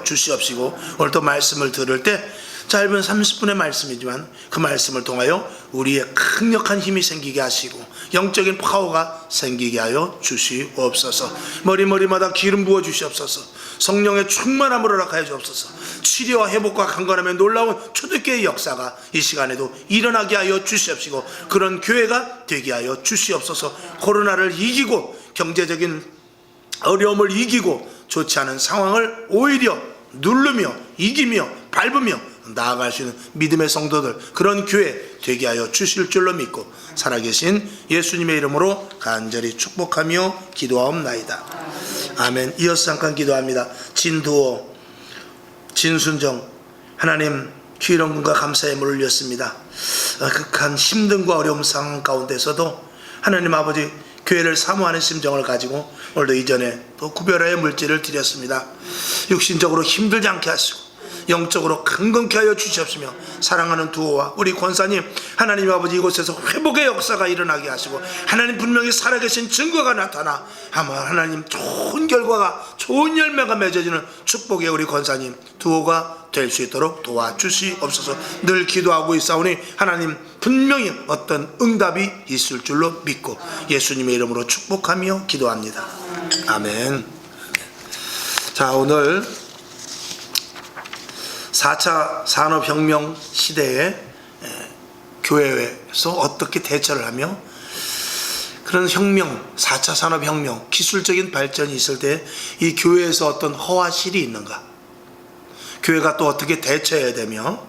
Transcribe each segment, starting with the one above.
주시옵시고, 오늘 또 말씀을 들을 때 짧은 30분의 말씀이지만 그 말씀을 통하여 우리의 강력한 힘이 생기게 하시고 영적인 파워가 생기게 하여 주시옵소서. 머리마다 기름 부어 주시옵소서. 성령의 충만함을 허락하여 주옵소서. 치료와 회복과 강건함의 놀라운 초대교회의 역사가 이 시간에도 일어나게 하여 주시옵시고, 그런 교회가 되게 하여 주시옵소서. 코로나를 이기고 경제적인 어려움을 이기고 좋지 않은 상황을 오히려 누르며 이기며 밟으며 나아갈 수 있는 믿음의 성도들, 그런 교회 되게 하여 주실 줄로 믿고 살아계신 예수님의 이름으로 간절히 축복하며 기도하옵나이다. 아멘. 이어서 잠깐 기도합니다. 진두호, 진순정, 하나님 귀한 분과 감사의 물을 흘렸습니다. 극한 힘듦과 어려움 상황 가운데서도 하나님 아버지 교회를 사모하는 심정을 가지고 오늘도 이전에 또 구별하여 물질을 드렸습니다. 육신적으로 힘들지 않게 하시고 영적으로 강건케 하여 주시옵시며, 사랑하는 두호와 우리 권사님, 하나님 아버지 이곳에서 회복의 역사가 일어나게 하시고 하나님 분명히 살아계신 증거가 나타나 하나님 좋은 결과가, 좋은 열매가 맺어지는 축복의 우리 권사님 두호가 될 수 있도록 도와주시옵소서. 늘 기도하고 있사오니 하나님 분명히 어떤 응답이 있을 줄로 믿고 예수님의 이름으로 축복하며 기도합니다. 아멘. 자, 오늘 4차 산업혁명 시대에 교회에서 어떻게 대처를 하며, 그런 혁명, 4차 산업혁명, 기술적인 발전이 있을 때 이 교회에서 어떤 허화실이 있는가, 교회가 또 어떻게 대처해야 되며,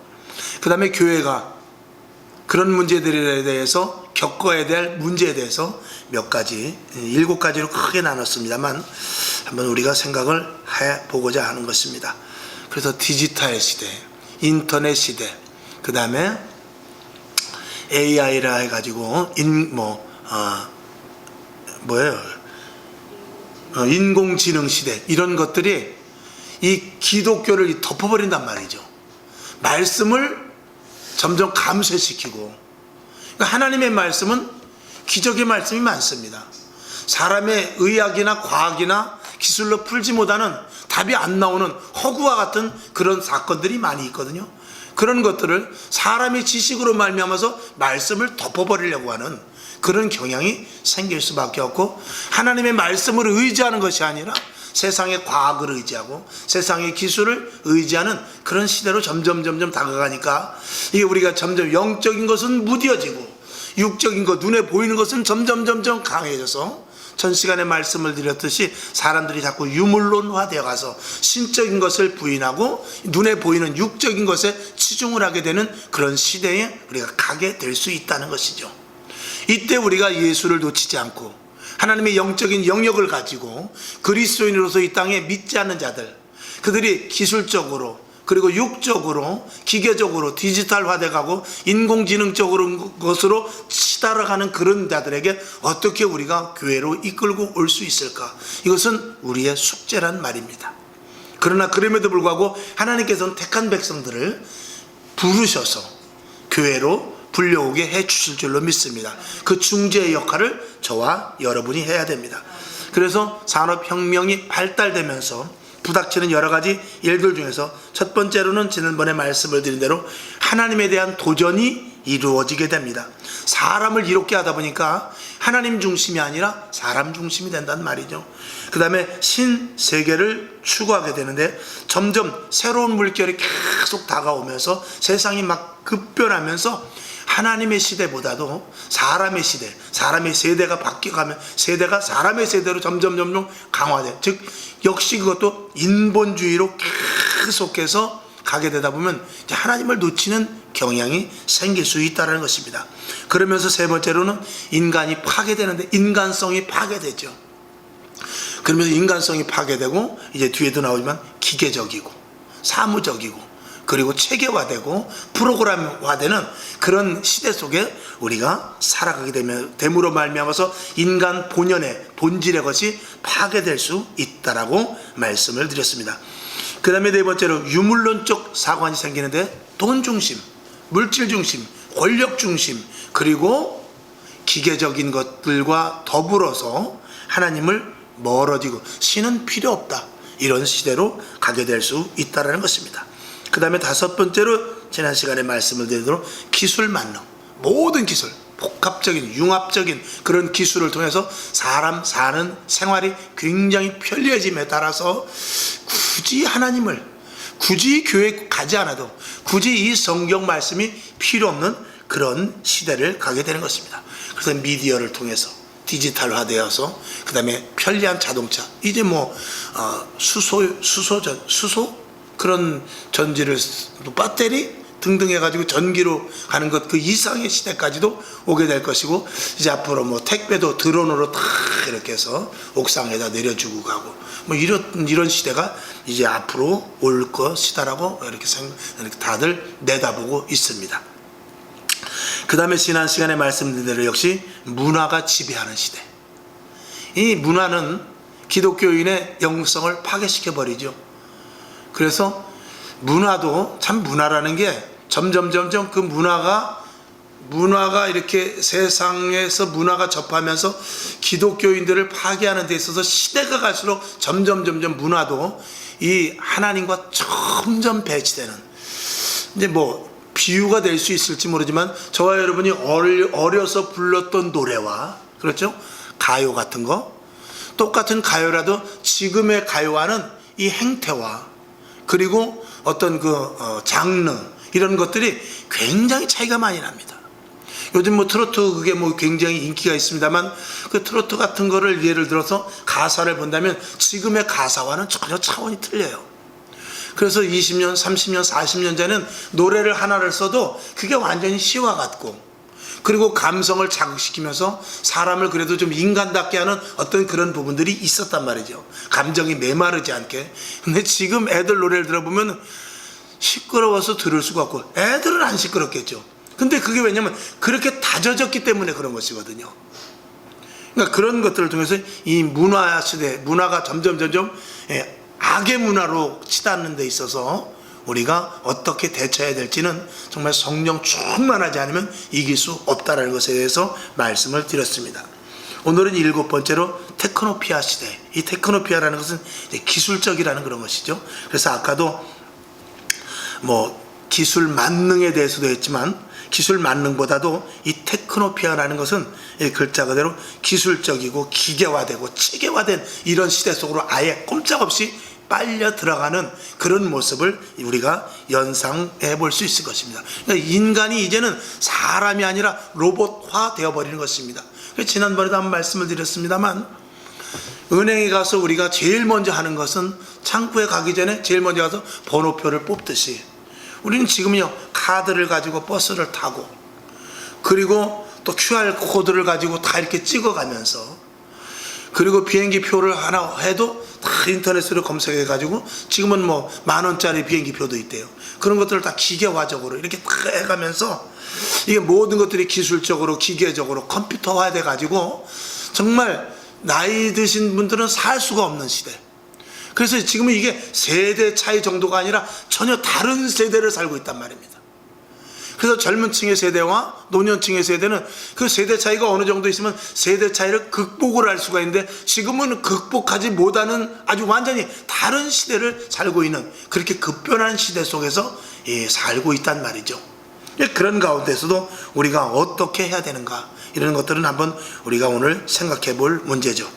그 다음에 교회가 그런 문제들에 대해서 겪어야 될 문제에 대해서 몇 가지, 7가지로 크게 나눴습니다만 한번 우리가 생각을 해보고자 하는 것입니다. 그래서 디지털 시대, 인터넷 시대, 그 다음에 AI라 해가지고 인공지능 시대, 이런 것들이 이 기독교를 덮어버린단 말이죠. 말씀을 점점 감쇄시키고, 그러니까 하나님의 말씀은 기적의 말씀이 많습니다. 사람의 의학이나 과학이나 기술로 풀지 못하는, 답이 안 나오는 허구와 같은 그런 사건들이 많이 있거든요. 그런 것들을 사람의 지식으로 말미암아서 말씀을 덮어버리려고 하는 그런 경향이 생길 수밖에 없고, 하나님의 말씀을 의지하는 것이 아니라 세상의 과학을 의지하고 세상의 기술을 의지하는 그런 시대로 점점 다가가니까, 이게 우리가 점점 영적인 것은 무뎌지고 육적인 것, 눈에 보이는 것은 점점 강해져서, 전 시간에 말씀을 드렸듯이 사람들이 자꾸 유물론화 되어 가서 신적인 것을 부인하고 눈에 보이는 육적인 것에 치중을 하게 되는 그런 시대에 우리가 가게 될 수 있다는 것이죠. 이때 우리가 예수를 놓치지 않고 하나님의 영적인 영역을 가지고 그리스도인으로서 이 땅에 믿지 않는 자들, 그들이 기술적으로 그리고 육적으로 기계적으로 디지털화돼 가고 인공지능적으로 것으로 치달아가는 그런 자들에게 어떻게 우리가 교회로 이끌고 올 수 있을까? 이것은 우리의 숙제란 말입니다. 그러나 그럼에도 불구하고 하나님께서는 택한 백성들을 부르셔서 교회로 불려오게 해 주실 줄로 믿습니다. 그 중재의 역할을 저와 여러분이 해야 됩니다. 그래서 산업혁명이 발달되면서 부닥치는 여러 가지 일들 중에서 첫 번째로는 지난번에 말씀을 드린 대로 하나님에 대한 도전이 이루어지게 됩니다. 사람을 이롭게 하다 보니까 하나님 중심이 아니라 사람 중심이 된단 말이죠. 그 다음에 신세계를 추구하게 되는데 점점 새로운 물결이 계속 다가오면서 세상이 막 급변하면서 하나님의 시대보다도 사람의 시대, 사람의 세대가 바뀌어가면 세대가 사람의 세대로 점점 강화돼. 즉 역시 그것도 인본주의로 계속해서 가게 되다 보면 하나님을 놓치는 경향이 생길 수 있다는 것입니다. 그러면서 세 번째로는 인간이 파괴되는데 인간성이 파괴되죠. 그러면서 인간성이 파괴되고 이제 뒤에도 나오지만 기계적이고 사무적이고 그리고 체계화되고 프로그램화되는 그런 시대 속에 우리가 살아가게 됨으로 말미암아서 인간 본연의 본질의 것이 파괴될 수 있다라고 말씀을 드렸습니다. 그 다음에 네 번째로 유물론적 사관이 생기는데 돈 중심, 물질 중심, 권력 중심, 그리고 기계적인 것들과 더불어서 하나님을 멀어지고 신은 필요 없다, 이런 시대로 가게 될 수 있다는 것입니다. 그 다음에 다섯 번째로 지난 시간에 말씀을 드리도록 기술 만능, 모든 기술, 복합적인 융합적인 그런 기술을 통해서 사람 사는 생활이 굉장히 편리해짐에 따라서 굳이 하나님을, 굳이 교회 가지 않아도, 굳이 이 성경 말씀이 필요 없는 그런 시대를 가게 되는 것입니다. 그래서 미디어를 통해서 디지털화되어서 그 다음에 편리한 자동차, 이제 뭐 수소 그런 전지를 배터리 등등 해가지고 전기로 가는 것 그 이상의 시대까지도 오게 될 것이고, 이제 앞으로 뭐 택배도 드론으로 다 이렇게 해서 옥상에다 내려주고 가고 뭐 이런 시대가 이제 앞으로 올 것이다라고 이렇게 다들 내다보고 있습니다. 그 다음에 지난 시간에 말씀드린 대로 역시 문화가 지배하는 시대. 이 문화는 기독교인의 영성을 파괴시켜 버리죠. 그래서 문화도 참, 문화라는 게 점점 그 문화가 이렇게 세상에서 문화가 접하면서 기독교인들을 파괴하는 데 있어서 시대가 갈수록 점점 문화도 이 하나님과 점점 배치되는, 이제 뭐 비유가 될 수 있을지 모르지만 저와 여러분이 어려서 불렀던 노래와, 그렇죠? 가요 같은 거, 똑같은 가요라도 지금의 가요와는 이 행태와 그리고 어떤 장르, 이런 것들이 굉장히 차이가 많이 납니다. 요즘 뭐 트로트 그게 뭐 굉장히 인기가 있습니다만, 그 트로트 같은 거를 예를 들어서 가사를 본다면 지금의 가사와는 전혀 차원이 틀려요. 그래서 20년, 30년, 40년 전에는 노래를 하나를 써도 그게 완전히 시와 같고, 그리고 감성을 자극시키면서 사람을 그래도 좀 인간답게 하는 어떤 그런 부분들이 있었단 말이죠. 감정이 메마르지 않게. 근데 지금 애들 노래를 들어보면 시끄러워서 들을 수가 없고, 애들은 안 시끄럽겠죠. 근데 그게 왜냐면 그렇게 다져졌기 때문에 그런 것이거든요. 그러니까 그런 것들을 통해서 이 문화 시대, 문화가 점점 악의 문화로 치닫는 데 있어서 우리가 어떻게 대처해야 될지는 정말 성령 충만하지 않으면 이길 수 없다는 것에 대해서 말씀을 드렸습니다. 오늘은 일곱 번째로 테크노피아 시대. 이 테크노피아라는 것은 이제 기술적이라는 그런 것이죠. 그래서 아까도 뭐 기술 만능에 대해서도 했지만, 기술 만능보다도 이 테크노피아라는 것은 이 글자 그대로 기술적이고 기계화되고 체계화된 이런 시대 속으로 아예 꼼짝없이 빨려 들어가는 그런 모습을 우리가 연상해 볼 수 있을 것입니다. 그러니까 인간이 이제는 사람이 아니라 로봇화 되어버리는 것입니다. 지난번에도 한번 말씀을 드렸습니다만, 은행에 가서 우리가 제일 먼저 하는 것은 창구에 가기 전에 제일 먼저 가서 번호표를 뽑듯이, 우리는 지금요 카드를 가지고 버스를 타고, 그리고 또 QR코드를 가지고 다 이렇게 찍어가면서, 그리고 비행기 표를 하나 해도 다 인터넷으로 검색해 가지고, 지금은 뭐 10,000원짜리 비행기 표도 있대요. 그런 것들을 다 기계화적으로 이렇게 다 해가면서, 이게 모든 것들이 기술적으로 기계적으로 컴퓨터화 돼 가지고 정말 나이 드신 분들은 살 수가 없는 시대. 그래서 지금은 이게 세대 차이 정도가 아니라 전혀 다른 세대를 살고 있단 말입니다. 그래서 젊은 층의 세대와 노년층의 세대는 그 세대 차이가 어느 정도 있으면 세대 차이를 극복을 할 수가 있는데, 지금은 극복하지 못하는 아주 완전히 다른 시대를 살고 있는, 그렇게 급변한 시대 속에서 살고 있단 말이죠. 그런 가운데서도 우리가 어떻게 해야 되는가, 이런 것들은 한번 우리가 오늘 생각해 볼 문제죠.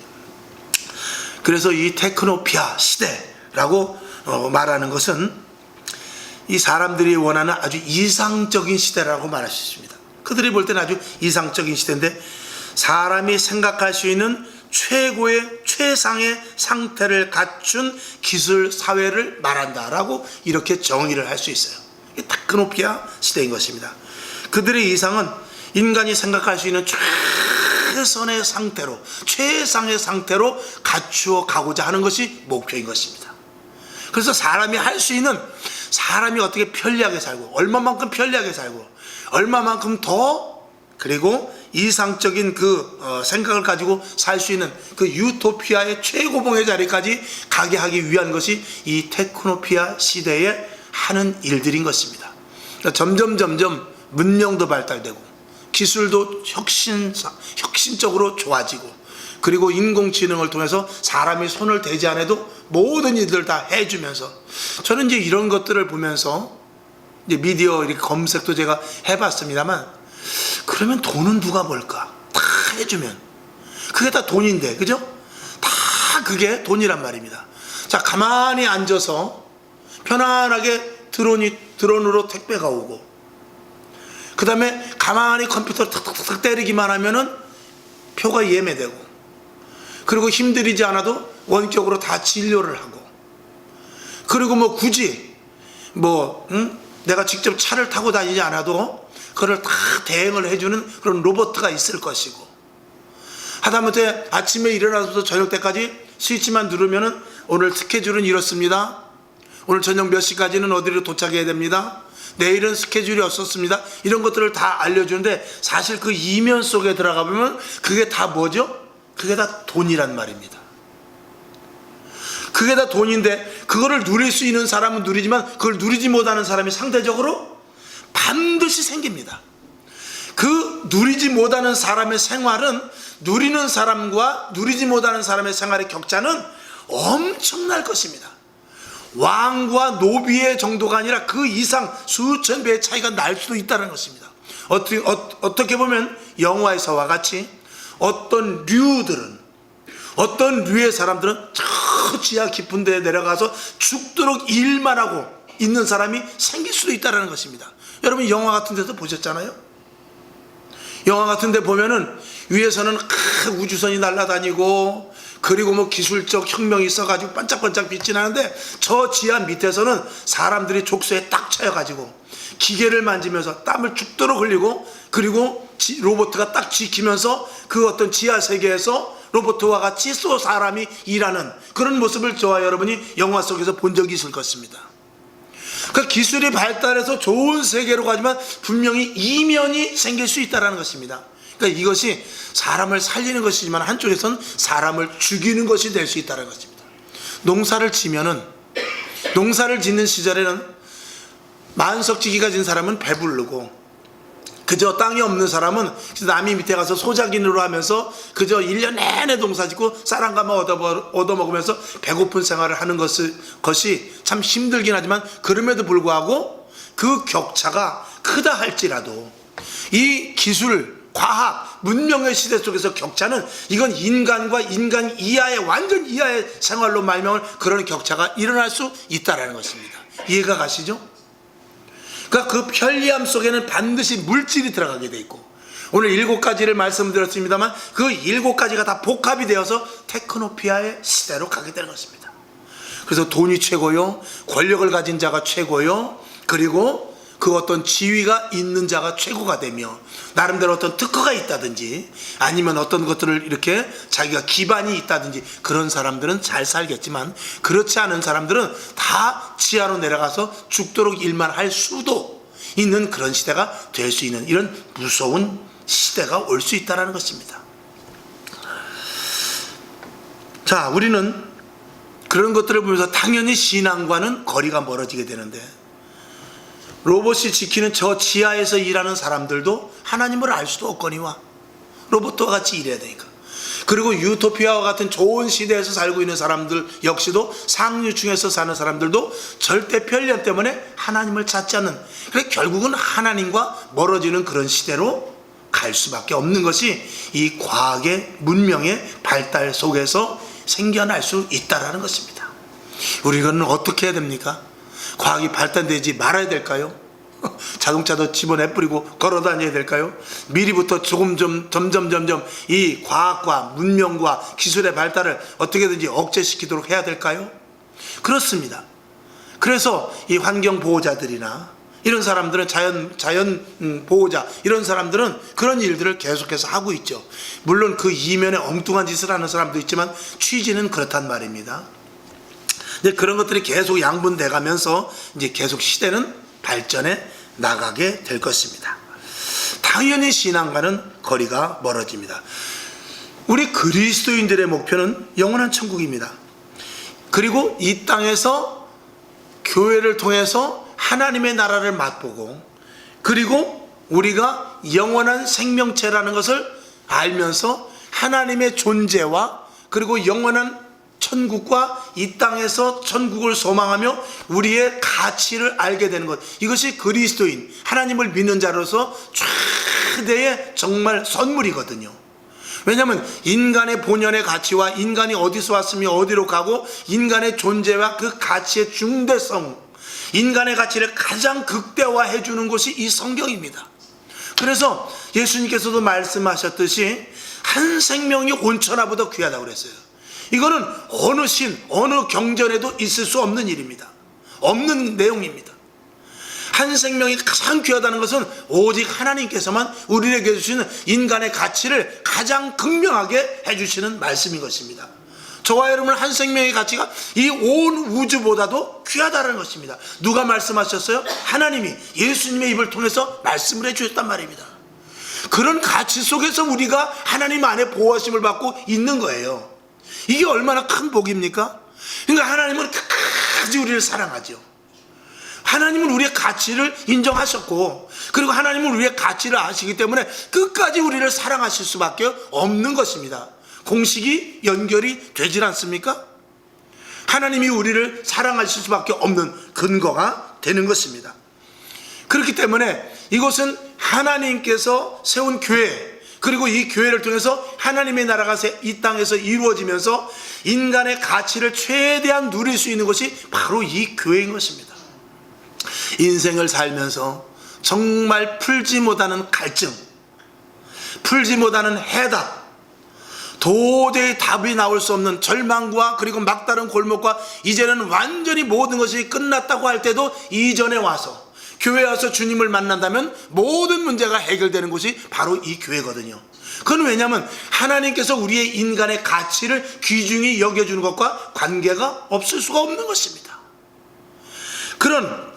그래서 이 테크노피아 시대라고 말하는 것은 이 사람들이 원하는 아주 이상적인 시대라고 말할 수 있습니다. 그들이 볼 때는 아주 이상적인 시대인데, 사람이 생각할 수 있는 최고의 최상의 상태를 갖춘 기술 사회를 말한다라고 이렇게 정의를 할 수 있어요. 이게 테크노피아 시대인 것입니다. 그들의 이상은 인간이 생각할 수 있는 최선의 상태로, 최상의 상태로 갖추어 가고자 하는 것이 목표인 것입니다. 그래서 사람이 할 수 있는, 사람이 어떻게 편리하게 살고, 얼마만큼 편리하게 살고, 얼마만큼 더, 그리고 이상적인 그 생각을 가지고 살 수 있는 그 유토피아의 최고봉의 자리까지 가게 하기 위한 것이 이 테크노피아 시대에 하는 일들인 것입니다. 그러니까 점점 문명도 발달되고, 기술도 혁신적으로 좋아지고, 그리고 인공지능을 통해서 사람이 손을 대지 않아도 모든 일들 다 해주면서, 저는 이제 이런 것들을 보면서 이제 미디어 이렇게 검색도 제가 해봤습니다만, 그러면 돈은 누가 벌까? 다 해주면 그게 다 돈인데, 그죠? 다 그게 돈이란 말입니다. 자, 가만히 앉아서 편안하게 드론으로 택배가 오고, 그 다음에 가만히 컴퓨터를 탁탁탁 때리기만 하면은 표가 예매되고, 그리고 힘들이지 않아도 원격으로 다 진료를 하고, 그리고 뭐 굳이 내가 직접 차를 타고 다니지 않아도 그걸 다 대행을 해주는 그런 로봇가 있을 것이고, 하다못해 아침에 일어나서 저녁 때까지 스위치만 누르면은 오늘 스케줄은 이렇습니다, 오늘 저녁 몇 시까지는 어디로 도착해야 됩니다, 내일은 스케줄이 없었습니다, 이런 것들을 다 알려주는데, 사실 그 이면 속에 들어가 보면 그게 다 뭐죠? 그게 다 돈이란 말입니다. 그게 다 돈인데, 그거를 누릴 수 있는 사람은 누리지만 그걸 누리지 못하는 사람이 상대적으로 반드시 생깁니다. 그 누리지 못하는 사람의 생활은 누리는 사람과 누리지 못하는 사람의 생활의 격차는 엄청날 것입니다. 왕과 노비의 정도가 아니라 그 이상 수천 배의 차이가 날 수도 있다는 것입니다. 어떻게 보면 영화에서와 같이 어떤 류의 사람들은 저 지하 깊은 데에 내려가서 죽도록 일만 하고 있는 사람이 생길 수도 있다는 것입니다. 여러분 영화 같은 데서 보셨잖아요. 영화 같은 데 보면은 위에서는 우주선이 날아다니고, 그리고 뭐 기술적 혁명이 있어가지고 반짝반짝 빛이 나는데, 저 지하 밑에서는 사람들이 족쇄에 딱 차여가지고 기계를 만지면서 땀을 죽도록 흘리고, 그리고 로봇가 딱 지키면서 그 어떤 지하 세계에서 로봇과 같이 또 사람이 일하는 그런 모습을 저와 여러분이 영화 속에서 본 적이 있을 것입니다. 그 기술이 발달해서 좋은 세계로 가지만 분명히 이면이 생길 수 있다는 것입니다. 그러니까 이것이 사람을 살리는 것이지만 한쪽에서는 사람을 죽이는 것이 될 수 있다는 것입니다. 농사를 짓는 시절에는 만석지기 가진 사람은 배부르고, 그저 땅이 없는 사람은 남이 밑에 가서 소작인으로 하면서 그저 1년 내내 농사 짓고 쌀 한 가마 얻어먹으면서 배고픈 생활을 하는 것이 참 힘들긴 하지만, 그럼에도 불구하고 그 격차가 크다 할지라도 이 기술, 과학, 문명의 시대 속에서 격차는, 이건 인간과 인간 이하의 완전 이하의 생활로 말미암은 그런 격차가 일어날 수 있다는 것입니다. 이해가 가시죠? 그러니까 그 편리함 속에는 반드시 물질이 들어가게 돼 있고, 오늘 7가지를 말씀드렸습니다만 그 7가지가 다 복합이 되어서 테크노피아의 시대로 가게 되는 것입니다. 그래서 돈이 최고요, 권력을 가진 자가 최고요, 그리고 그 어떤 지위가 있는 자가 최고가 되며, 나름대로 어떤 특허가 있다든지 아니면 어떤 것들을 이렇게 자기가 기반이 있다든지 그런 사람들은 잘 살겠지만, 그렇지 않은 사람들은 다 지하로 내려가서 죽도록 일만 할 수도 있는 그런 시대가 될 수 있는, 이런 무서운 시대가 올 수 있다는 것입니다. 자, 우리는 그런 것들을 보면서 당연히 신앙과는 거리가 멀어지게 되는데, 로봇이 지키는 저 지하에서 일하는 사람들도 하나님을 알 수도 없거니와 로봇과 같이 일해야 되니까. 그리고 유토피아와 같은 좋은 시대에서 살고 있는 사람들 역시도, 상류층에서 사는 사람들도 절대 편리함 때문에 하나님을 찾지 않는, 그래 결국은 하나님과 멀어지는 그런 시대로 갈 수밖에 없는 것이 이 과학의 문명의 발달 속에서 생겨날 수 있다는 것입니다. 우리는 어떻게 해야 됩니까? 과학이 발달되지 말아야 될까요? 자동차도 집어내버리고 걸어 다녀야 될까요? 미리부터 점점 이 과학과 문명과 기술의 발달을 어떻게든지 억제시키도록 해야 될까요? 그렇습니다. 그래서 이 환경 보호자들이나 이런 사람들은 자연 보호자, 이런 사람들은 그런 일들을 계속해서 하고 있죠. 물론 그 이면에 엉뚱한 짓을 하는 사람도 있지만 취지는 그렇단 말입니다. 이제 그런 것들이 계속 양분돼 가면서 이제 계속 시대는 발전해 나가게 될 것입니다. 당연히 신앙과는 거리가 멀어집니다. 우리 그리스도인들의 목표는 영원한 천국입니다. 그리고 이 땅에서 교회를 통해서 하나님의 나라를 맛보고, 그리고 우리가 영원한 생명체라는 것을 알면서 하나님의 존재와 그리고 영원한 천국과 이 땅에서 천국을 소망하며 우리의 가치를 알게 되는 것, 이것이 그리스도인 하나님을 믿는 자로서 최대의 정말 선물이거든요. 왜냐하면 인간의 본연의 가치와 인간이 어디서 왔으며 어디로 가고 인간의 존재와 그 가치의 중대성, 인간의 가치를 가장 극대화해 주는 것이 이 성경입니다. 그래서 예수님께서도 말씀하셨듯이 한 생명이 온천하보다 귀하다고 그랬어요. 이거는 어느 신, 어느 경전에도 있을 수 없는 일입니다. 없는 내용입니다. 한 생명이 가장 귀하다는 것은 오직 하나님께서만 우리에게 주시는 인간의 가치를 가장 극명하게 해주시는 말씀인 것입니다. 저와 여러분 한 생명의 가치가 이 온 우주보다도 귀하다는 것입니다. 누가 말씀하셨어요? 하나님이 예수님의 입을 통해서 말씀을 해주셨단 말입니다. 그런 가치 속에서 우리가 하나님 안에 보호하심을 받고 있는 거예요. 이게 얼마나 큰 복입니까? 그러니까 하나님은 끝까지 우리를 사랑하죠. 하나님은 우리의 가치를 인정하셨고, 그리고 하나님은 우리의 가치를 아시기 때문에 끝까지 우리를 사랑하실 수밖에 없는 것입니다. 공식이 연결이 되질 않습니까? 하나님이 우리를 사랑하실 수밖에 없는 근거가 되는 것입니다. 그렇기 때문에 이것은 하나님께서 세운 교회, 그리고 이 교회를 통해서 하나님의 나라가 이 땅에서 이루어지면서 인간의 가치를 최대한 누릴 수 있는 것이 바로 이 교회인 것입니다. 인생을 살면서 정말 풀지 못하는 갈증, 풀지 못하는 해답, 도저히 답이 나올 수 없는 절망과 그리고 막다른 골목과 이제는 완전히 모든 것이 끝났다고 할 때도 이전에 와서 교회에 와서 주님을 만난다면 모든 문제가 해결되는 곳이 바로 이 교회거든요. 그건 왜냐하면 하나님께서 우리의 인간의 가치를 귀중히 여겨주는 것과 관계가 없을 수가 없는 것입니다. 그런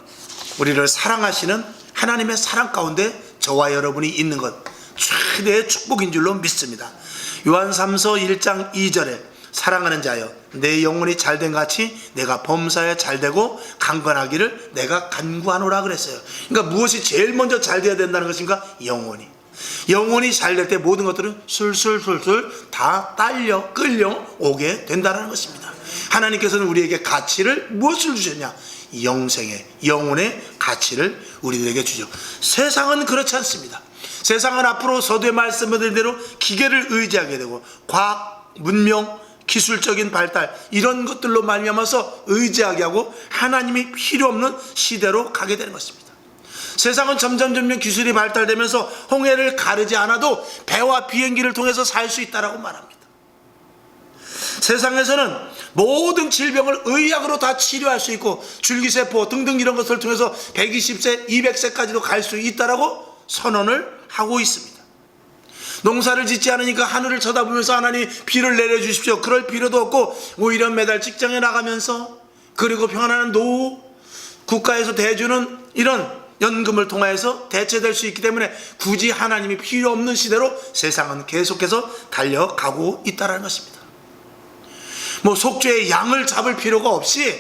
우리를 사랑하시는 하나님의 사랑 가운데 저와 여러분이 있는 것, 최대의 축복인 줄로 믿습니다. 요한 3서 1장 2절에 사랑하는 자여 내 영혼이 잘된 같이 내가 범사에 잘되고 강건하기를 내가 간구하노라 그랬어요. 그러니까 무엇이 제일 먼저 잘 돼야 된다는 것인가? 영혼이 잘 될 때 모든 것들은 술술술술 다 딸려 끌려 오게 된다는 것입니다. 하나님께서는 우리에게 가치를 무엇을 주셨냐? 영생의 영혼의 가치를 우리들에게 주죠. 세상은 그렇지 않습니다. 세상은 앞으로 서두에 말씀드린 대로 기계를 의지하게 되고 과학, 문명, 기술적인 발달 이런 것들로 말미암아서 의지하게 하고 하나님이 필요 없는 시대로 가게 되는 것입니다. 세상은 점점 기술이 발달되면서 홍해를 가르지 않아도 배와 비행기를 통해서 살 수 있다라고 말합니다. 세상에서는 모든 질병을 의학으로 다 치료할 수 있고 줄기세포 등등 이런 것을 통해서 120세, 200세까지도 갈 수 있다라고 선언을 하고 있습니다. 농사를 짓지 않으니까 하늘을 쳐다보면서 하나님 비를 내려주십시오. 그럴 필요도 없고 오히려 매달 직장에 나가면서 그리고 평안한 노후 국가에서 대주는 이런 연금을 통해서 대체될 수 있기 때문에 굳이 하나님이 필요 없는 시대로 세상은 계속해서 달려가고 있다는 것입니다. 속죄의 양을 잡을 필요가 없이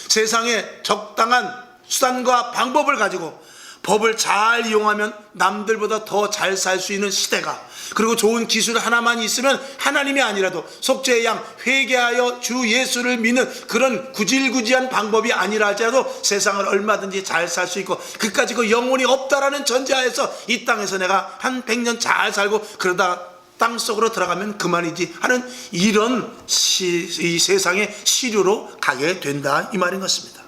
세상에 적당한 수단과 방법을 가지고 법을 잘 이용하면 남들보다 더 잘 살 수 있는 시대가, 그리고 좋은 기술 하나만 있으면 하나님이 아니라도 속죄의 양 회개하여 주 예수를 믿는 그런 구질구지한 방법이 아니라 할지라도 세상을 얼마든지 잘 살 수 있고 그까짓 그 영혼이 없다라는 전제하에서 이 땅에서 내가 한 100년 잘 살고 그러다 땅속으로 들어가면 그만이지 하는 이런 이 세상의 시류로 가게 된다 이 말인 것입니다.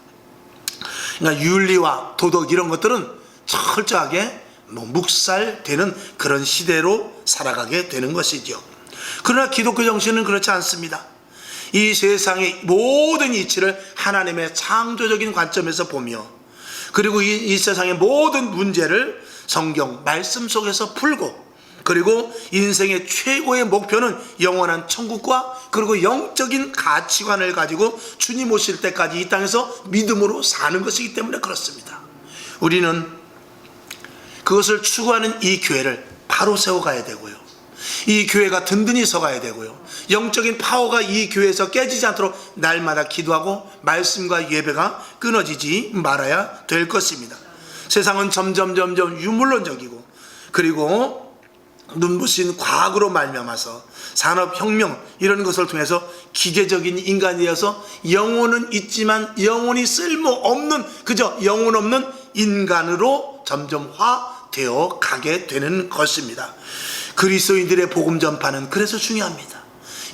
그러니까 윤리와 도덕 이런 것들은 철저하게 묵살되는 그런 시대로 살아가게 되는 것이죠. 그러나 기독교 정신은 그렇지 않습니다. 이 세상의 모든 이치를 하나님의 창조적인 관점에서 보며 그리고 이 세상의 모든 문제를 성경 말씀 속에서 풀고 그리고 인생의 최고의 목표는 영원한 천국과 그리고 영적인 가치관을 가지고 주님 오실 때까지 이 땅에서 믿음으로 사는 것이기 때문에 그렇습니다. 우리는 그것을 추구하는 이 교회를 바로 세워가야 되고요, 이 교회가 든든히 서가야 되고요, 영적인 파워가 이 교회에서 깨지지 않도록 날마다 기도하고 말씀과 예배가 끊어지지 말아야 될 것입니다. 세상은 점점 유물론적이고 그리고 눈부신 과학으로 말미암아서 산업혁명 이런 것을 통해서 기계적인 인간이 되어서 영혼은 있지만 영혼이 쓸모없는 그저 영혼 없는 인간으로 점점화되어 가게 되는 것입니다. 그리스도인들의 복음 전파는 그래서 중요합니다.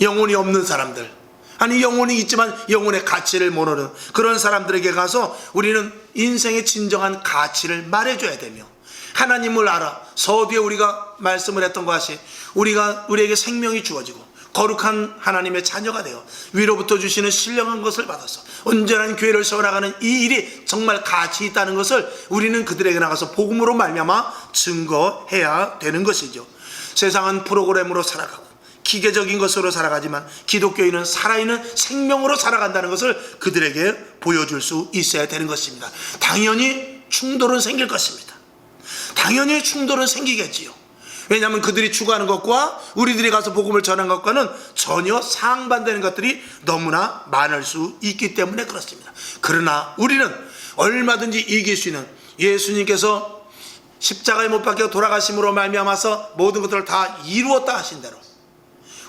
영혼이 없는 사람들, 아니 영혼이 있지만 영혼의 가치를 모르는 그런 사람들에게 가서 우리는 인생의 진정한 가치를 말해줘야 되며, 하나님을 알아. 서두에 우리가 말씀을 했던 것이 우리에게 생명이 주어지고 거룩한 하나님의 자녀가 되어 위로부터 주시는 신령한 것을 받아서 온전한 교회를 세워나가는 이 일이 정말 가치 있다는 것을 우리는 그들에게 나가서 복음으로 말미암아 증거해야 되는 것이죠. 세상은 프로그램으로 살아가고 기계적인 것으로 살아가지만 기독교인은 살아있는 생명으로 살아간다는 것을 그들에게 보여줄 수 있어야 되는 것입니다. 당연히 충돌은 생길 것입니다. 당연히 충돌은 생기겠지요. 왜냐하면 그들이 추구하는 것과 우리들이 가서 복음을 전한 것과는 전혀 상반되는 것들이 너무나 많을 수 있기 때문에 그렇습니다. 그러나 우리는 얼마든지 이길 수 있는, 예수님께서 십자가에 못 박혀 돌아가심으로 말미암아서 모든 것들을 다 이루었다 하신 대로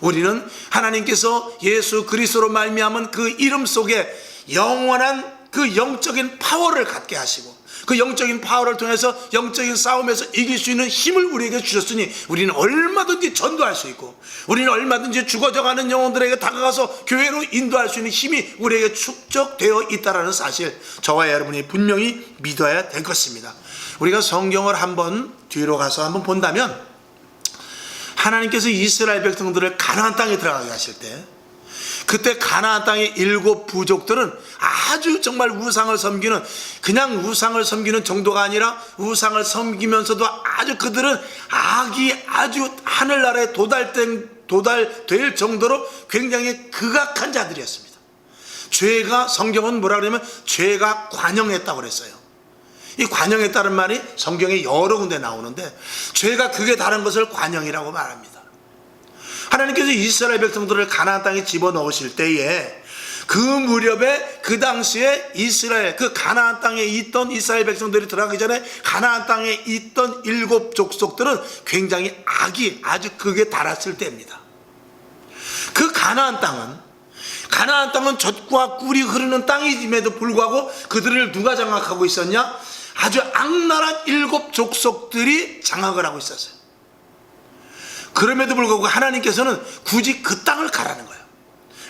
우리는 하나님께서 예수 그리스도로 말미암은 그 이름 속에 영원한 그 영적인 파워를 갖게 하시고 그 영적인 파워를 통해서 영적인 싸움에서 이길 수 있는 힘을 우리에게 주셨으니 우리는 얼마든지 전도할 수 있고 우리는 얼마든지 죽어져가는 영혼들에게 다가가서 교회로 인도할 수 있는 힘이 우리에게 축적되어 있다는 사실, 저와 여러분이 분명히 믿어야 될 것입니다. 우리가 성경을 한번 뒤로 가서 한번 본다면, 하나님께서 이스라엘 백성들을 가나안 땅에 들어가게 하실 때 그때 가나안 땅의 7 부족들은 아주 정말 우상을 섬기는, 그냥 우상을 섬기는 정도가 아니라 우상을 섬기면서도 아주 그들은 악이 아주 하늘나라에 도달될 정도로 굉장히 극악한 자들이었습니다. 죄가, 성경은 뭐라 그러냐면 죄가 관영했다고 그랬어요. 이 관영했다는 말이 성경에 여러 군데 나오는데 죄가 극에 달한 것을 관영이라고 말합니다. 하나님께서 이스라엘 백성들을 가나안 땅에 집어넣으실 때에 그 무렵에 그 당시에 이스라엘, 그 가나안 땅에 있던 이스라엘 백성들이 들어가기 전에 가나안 땅에 있던 7 족속들은 굉장히 악이 아주 극에 달했을 때입니다. 그 가나안 땅은 젖과 꿀이 흐르는 땅임에도 불구하고 그들을 누가 장악하고 있었냐? 아주 악랄한 7 족속들이 장악을 하고 있었어요. 그럼에도 불구하고 하나님께서는 굳이 그 땅을 가라는 거예요.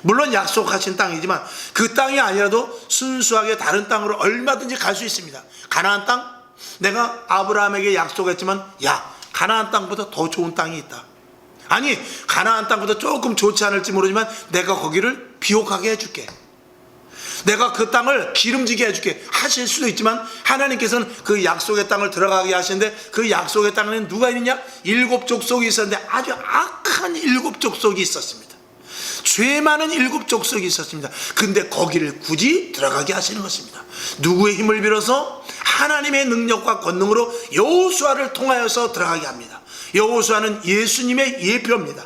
물론 약속하신 땅이지만 그 땅이 아니라도 순수하게 다른 땅으로 얼마든지 갈 수 있습니다. 가나안 땅? 내가 아브라함에게 약속했지만 야, 가나안 땅보다 더 좋은 땅이 있다. 아니, 가나안 땅보다 조금 좋지 않을지 모르지만 내가 거기를 비옥하게 해줄게. 내가 그 땅을 기름지게 해줄게 하실 수도 있지만, 하나님께서는 그 약속의 땅을 들어가게 하시는데 그 약속의 땅에는 누가 있느냐? 7 족속이 있었는데 아주 악한 7 족속이 있었습니다. 죄 많은 7 족속이 있었습니다. 근데 거기를 굳이 들어가게 하시는 것입니다. 누구의 힘을 빌어서? 하나님의 능력과 권능으로 여호수아를 통하여서 들어가게 합니다. 여호수아는 예수님의 예표입니다.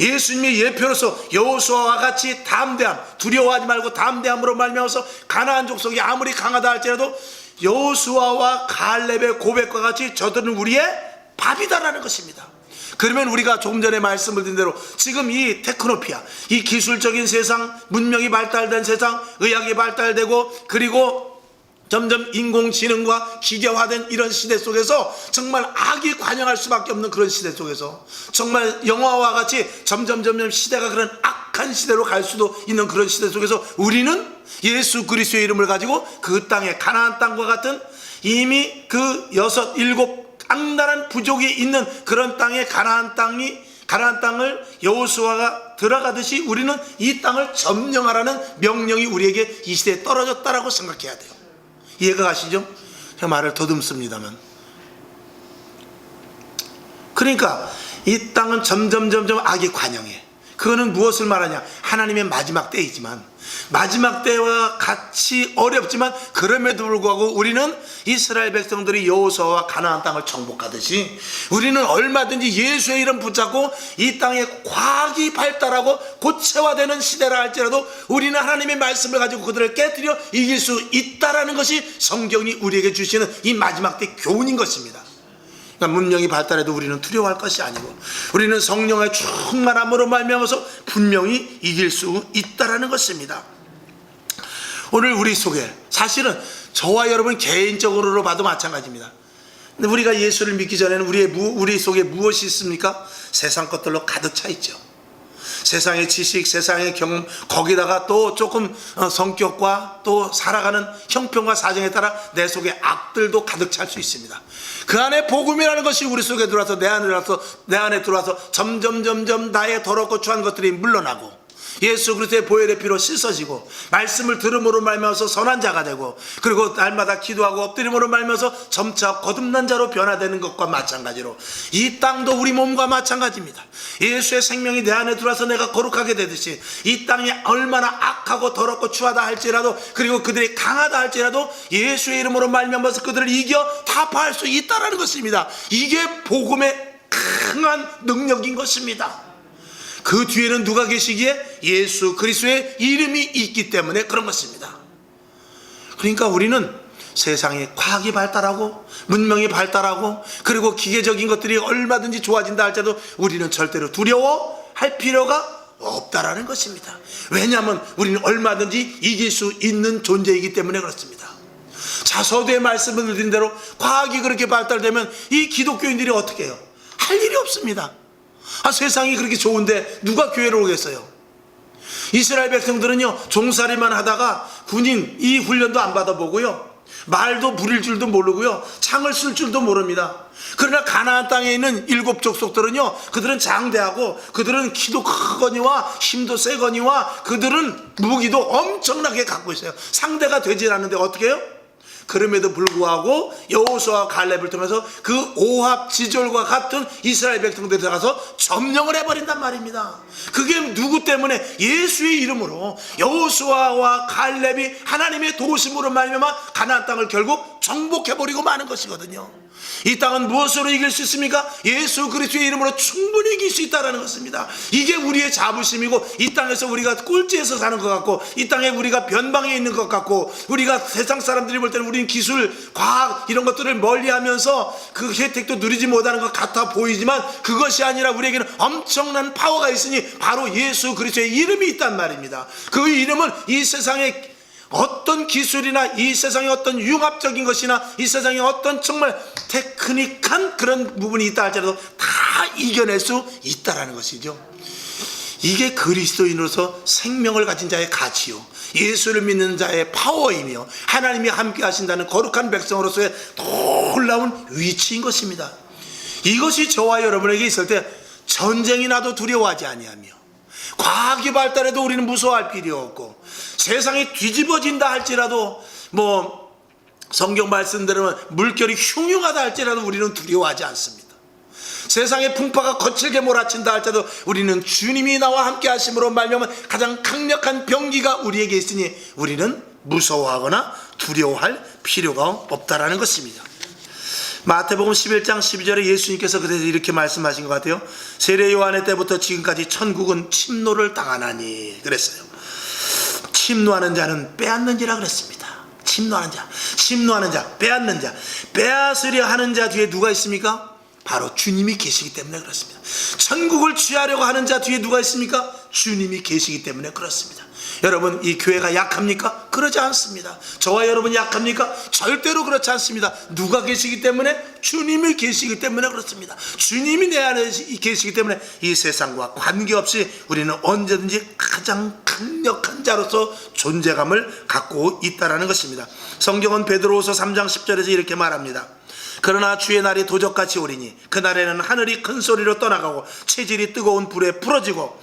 예수님의 예표로서 여호수아와 같이 담대함, 두려워하지 말고 담대함으로 말미암아서 가나안 족속이 아무리 강하다 할지라도 여호수아와 갈렙의 고백과 같이 저들은 우리의 밥이다라는 것입니다. 그러면 우리가 조금 전에 말씀을 드린 대로 지금 이 테크노피아, 이 기술적인 세상, 문명이 발달된 세상, 의학이 발달되고 그리고 점점 인공지능과 기계화된 이런 시대 속에서 정말 악이 관영할 수밖에 없는 그런 시대 속에서 정말 영화와 같이 점점 시대가 그런 악한 시대로 갈 수도 있는 그런 시대 속에서 우리는 예수 그리스도의 이름을 가지고 그 땅에 가나안 땅과 같은 이미 그 6, 7 악랄한 부족이 있는 그런 땅에 가나안 땅을 여호수아가 들어가듯이 우리는 이 땅을 점령하라는 명령이 우리에게 이 시대에 떨어졌다라고 생각해야 돼요. 이해가 가시죠? 제가 말을 더듬습니다만, 그러니까 이 땅은 점점 악이 관영해. 그거는 무엇을 말하냐? 하나님의 마지막 때이지만, 마지막 때와 같이 어렵지만 그럼에도 불구하고 우리는 이스라엘 백성들이 여호수아와 가나안 땅을 정복하듯이 우리는 얼마든지 예수의 이름 붙잡고 이 땅에 과학이 발달하고 고체화되는 시대라 할지라도 우리는 하나님의 말씀을 가지고 그들을 깨뜨려 이길 수 있다라는 것이 성경이 우리에게 주시는 이 마지막 때 교훈인 것입니다. 그러니까 문명이 발달해도 우리는 두려워할 것이 아니고 우리는 성령의 충만함으로 말미암아서 분명히 이길 수 있다라는 것입니다. 오늘 우리 속에 사실은 저와 여러분 개인적으로 봐도 마찬가지입니다. 근데 우리가 예수를 믿기 전에는 우리 속에 무엇이 있습니까? 세상 것들로 가득 차 있죠. 세상의 지식, 세상의 경험, 거기다가 또 조금 성격과 또 살아가는 형편과 사정에 따라 내 속에 악들도 가득 찰 수 있습니다. 그 안에 복음이라는 것이 우리 속에 들어와서 내 안에 들어와서 점점 나의 더럽고 추한 것들이 물러나고 예수 그리스도의 보혈의 피로 씻어지고 말씀을 들음으로 말미암아서 선한 자가 되고 그리고 날마다 기도하고 엎드림으로 말미암아서 점차 거듭난 자로 변화되는 것과 마찬가지로 이 땅도 우리 몸과 마찬가지입니다. 예수의 생명이 내 안에 들어와서 내가 거룩하게 되듯이 이 땅이 얼마나 악하고 더럽고 추하다 할지라도 그리고 그들이 강하다 할지라도 예수의 이름으로 말미암아서 그들을 이겨 타파할 수 있다는 것입니다. 이게 복음의 강한 능력인 것입니다. 그 뒤에는 누가 계시기에? 예수 그리스도의 이름이 있기 때문에 그런 것입니다. 그러니까 우리는 세상에 과학이 발달하고 문명이 발달하고 그리고 기계적인 것들이 얼마든지 좋아진다 할지라도 우리는 절대로 두려워할 필요가 없다라는 것입니다. 왜냐하면 우리는 얼마든지 이길 수 있는 존재이기 때문에 그렇습니다. 자, 서두에 말씀을 드린 대로 과학이 그렇게 발달되면 이 기독교인들이 어떻게 해요? 할 일이 없습니다. 세상이 그렇게 좋은데 누가 교회로 오겠어요? 이스라엘 백성들은요 종살이만 하다가 군인 이 훈련도 안 받아보고요 말도 부릴 줄도 모르고요 창을 쓸 줄도 모릅니다. 그러나 가나안 땅에 있는 7 족속들은요 그들은 장대하고 그들은 키도 크거니와 힘도 세거니와 그들은 무기도 엄청나게 갖고 있어요. 상대가 되질 않는데 어떻게 해요? 그럼에도 불구하고 여호수아와 갈렙을 통해서 그 오합지졸과 같은 이스라엘 백성들이 들어가서 점령을 해버린단 말입니다. 그게 누구 때문에? 예수의 이름으로 여호수아와 갈렙이 하나님의 도우심으로 말미암아 가나안 땅을 결국 정복해버리고 마는 것이거든요. 이 땅은 무엇으로 이길 수 있습니까? 예수 그리스도의 이름으로 충분히 이길 수 있다는 것입니다. 이게 우리의 자부심이고 이 땅에서 우리가 꼴찌에서 사는 것 같고 이 땅에 우리가 변방에 있는 것 같고 우리가 세상 사람들이 볼 때는 우리는 기술, 과학 이런 것들을 멀리하면서 그 혜택도 누리지 못하는 것 같아 보이지만 그것이 아니라 우리에게는 엄청난 파워가 있으니 바로 예수 그리스도의 이름이 있단 말입니다. 그 이름은 이 세상에 어떤 기술이나 이 세상에 어떤 융합적인 것이나 이 세상에 어떤 정말 테크닉한 그런 부분이 있다 할지라도 다 이겨낼 수 있다라는 것이죠. 이게 그리스도인으로서 생명을 가진 자의 가치요 예수를 믿는 자의 파워이며 하나님이 함께 하신다는 거룩한 백성으로서의 놀라운 위치인 것입니다. 이것이 저와 여러분에게 있을 때 전쟁이 나도 두려워하지 아니하며 과학이 발달해도 우리는 무서워할 필요 없고 세상이 뒤집어진다 할지라도 성경 말씀대로 물결이 흉흉하다 할지라도 우리는 두려워하지 않습니다. 세상의 풍파가 거칠게 몰아친다 할지라도 우리는 주님이 나와 함께 하심으로 말미암아 가장 강력한 병기가 우리에게 있으니 우리는 무서워하거나 두려워할 필요가 없다라는 것입니다. 마태복음 11장 12절에 예수님께서 그래서 이렇게 말씀하신 것 같아요. 세례 요한의 때부터 지금까지 천국은 침노를 당하나니 그랬어요. 침노하는 자는 빼앗는지라 그랬습니다. 침노하는 자, 빼앗는 자, 빼앗으려 하는 자 뒤에 누가 있습니까? 바로 주님이 계시기 때문에 그렇습니다. 천국을 취하려고 하는 자 뒤에 누가 있습니까? 주님이 계시기 때문에 그렇습니다. 여러분 이 교회가 약합니까? 그러지 않습니다. 저와 여러분이 약합니까? 절대로 그렇지 않습니다. 누가 계시기 때문에? 주님이 계시기 때문에 그렇습니다. 주님이 내 안에 계시기 때문에 이 세상과 관계없이 우리는 언제든지 가장 강력한 자로서 존재감을 갖고 있다는 것입니다. 성경은 베드로후서 3장 10절에서 이렇게 말합니다. 그러나 주의 날이 도적같이 오리니 그날에는 하늘이 큰 소리로 떠나가고 체질이 뜨거운 불에 풀어지고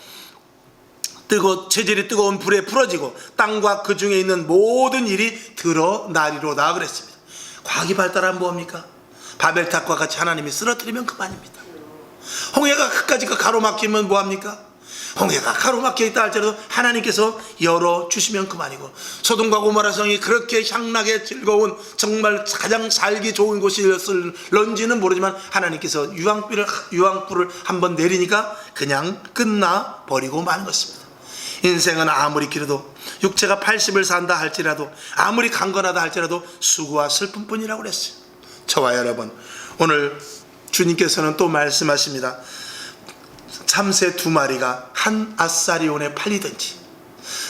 땅과 그 중에 있는 모든 일이 드러나리로다 그랬습니다. 과학이 발달하면 뭐합니까? 바벨탑과 같이 하나님이 쓰러뜨리면 그만입니다. 홍해가 끝까지 가로막히면 뭐합니까? 홍해가 가로막혀 있다 할지라도 하나님께서 열어주시면 그만이고 소돔과 고모라 성이 그렇게 향락에 즐거운 정말 가장 살기 좋은 곳이었을런지는 모르지만 하나님께서 유황불을 한번 내리니까 그냥 끝나버리고 마는 것입니다. 인생은 아무리 길어도 육체가 80을 산다 할지라도 아무리 강건하다 할지라도 수고와 슬픔뿐이라고 그랬어요. 저와 여러분 오늘 주님께서는 또 말씀하십니다. 참새 2마리가 한 아사리온에 팔리든지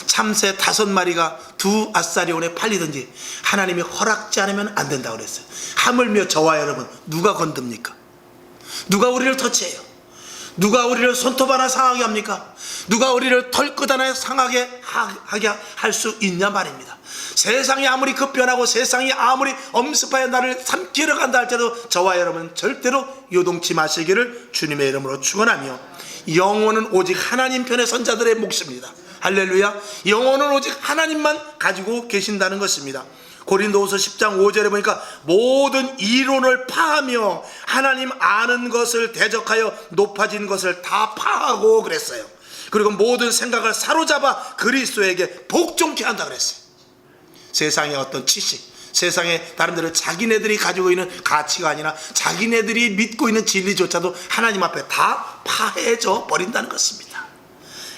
참새 5마리가 2 아사리온에 팔리든지 하나님이 허락지 않으면 안 된다고 그랬어요. 하물며 저와 여러분 누가 건듭니까? 누가 우리를 터치해요? 누가 우리를 손톱 하나 상하게 합니까? 누가 우리를 털끝 하나 상하게 하게 할 수 있냐 말입니다. 세상이 아무리 급변하고 세상이 아무리 엄습하여 나를 삼키러 간다 할지라도 저와 여러분 절대로 요동치 마시기를 주님의 이름으로 축원하며, 영혼은 오직 하나님 편에 선 자들의 몫입니다. 할렐루야. 영혼은 오직 하나님만 가지고 계신다는 것입니다. 고린도후서 10장 5절에 보니까 모든 이론을 파하며 하나님 아는 것을 대적하여 높아진 것을 다 파하고 그랬어요. 그리고 모든 생각을 사로잡아 그리스도에게 복종케 한다 그랬어요. 세상의 어떤 지식, 세상의 다른데로 자기네들이 가지고 있는 가치가 아니라 자기네들이 믿고 있는 진리조차도 하나님 앞에 다 파해져 버린다는 것입니다.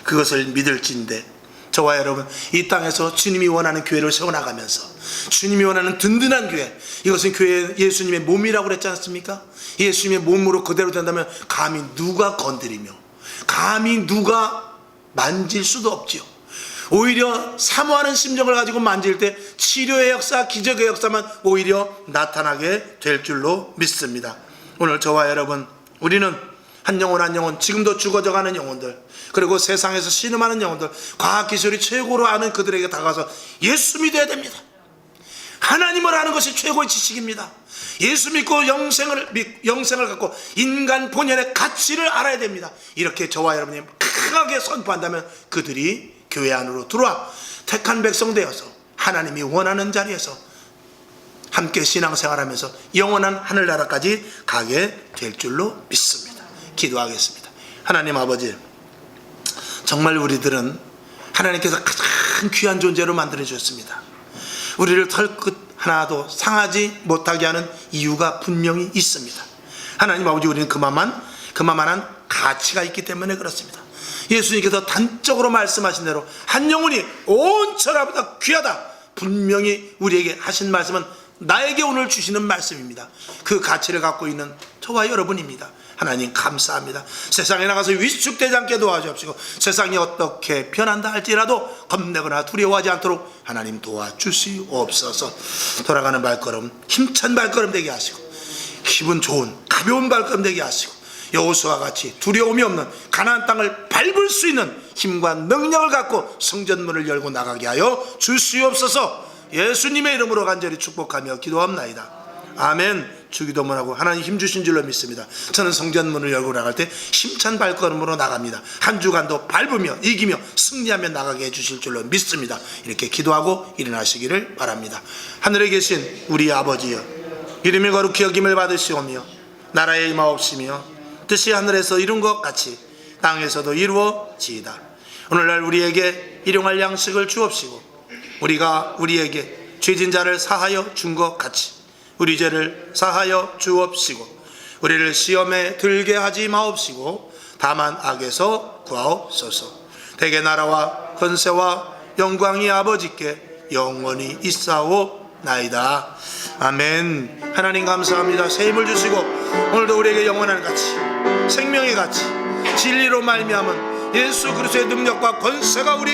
그것을 믿을진데 저와 여러분 이 땅에서 주님이 원하는 교회를 세워나가면서 주님이 원하는 든든한 교회, 이것은 교회 예수님의 몸이라고 그랬지 않습니까? 예수님의 몸으로 그대로 된다면 감히 누가 건드리며 감히 누가 만질 수도 없지요. 오히려 사모하는 심정을 가지고 만질 때 치료의 역사, 기적의 역사만 오히려 나타나게 될 줄로 믿습니다. 오늘 저와 여러분, 우리는 한 영혼 한 영혼, 지금도 죽어져가는 영혼들, 그리고 세상에서 신음하는 영혼들, 과학기술이 최고로 아는 그들에게 다가가서 예수 믿어야 됩니다. 하나님을 아는 것이 최고의 지식입니다. 예수 믿고 영생을 갖고 인간 본연의 가치를 알아야 됩니다. 이렇게 저와 여러분이 강하게 선포한다면 그들이 교회 안으로 들어와 택한 백성 되어서 하나님이 원하는 자리에서 함께 신앙생활하면서 영원한 하늘나라까지 가게 될 줄로 믿습니다. 기도하겠습니다. 하나님 아버지, 정말 우리들은 하나님께서 가장 귀한 존재로 만들어 주셨습니다. 우리를 털끝 하나도 상하지 못하게 하는 이유가 분명히 있습니다. 하나님 아버지, 우리는 그만한 가치가 있기 때문에 그렇습니다. 예수님께서 단적으로 말씀하신 대로 한 영혼이 온 천하보다 귀하다, 분명히 우리에게 하신 말씀은 나에게 오늘 주시는 말씀입니다. 그 가치를 갖고 있는 저와 여러분입니다. 하나님 감사합니다. 세상에 나가서 위축되지 않게 도와주옵시고 세상이 어떻게 변한다 할지라도 겁내거나 두려워하지 않도록 하나님 도와주시옵소서. 돌아가는 발걸음 힘찬 발걸음 되게 하시고 기분 좋은 가벼운 발걸음 되게 하시고 여호수아와 같이 두려움이 없는 가나안 땅을 밟을 수 있는 힘과 능력을 갖고 성전문을 열고 나가게 하여 주시옵소서. 예수님의 이름으로 간절히 축복하며 기도합나이다. 아멘. 주기도문하고 하나님 힘 주신 줄로 믿습니다. 저는 성전문을 열고 나갈 때 힘찬 발걸음으로 나갑니다. 한 주간도 밟으며 이기며 승리하며 나가게 해주실 줄로 믿습니다. 이렇게 기도하고 일어나시기를 바랍니다. 하늘에 계신 우리 아버지여, 이름이 거룩히 여김을 받으시오며 나라의 임하옵시며 뜻이 하늘에서 이룬 것 같이 땅에서도 이루어지이다. 오늘날 우리에게 일용할 양식을 주옵시고 우리가 우리에게 죄진 자를 사하여 준 것 같이 우리 죄를 사하여 주옵시고 우리를 시험에 들게 하지 마옵시고 다만 악에서 구하옵소서. 대개 나라와 권세와 영광이 아버지께 영원히 있사오나이다. 아멘. 하나님 감사합니다. 새 힘을 주시고 오늘도 우리에게 영원한 가치, 생명의 가치, 진리로 말미암은 예수 그리스도의 능력과 권세가 우리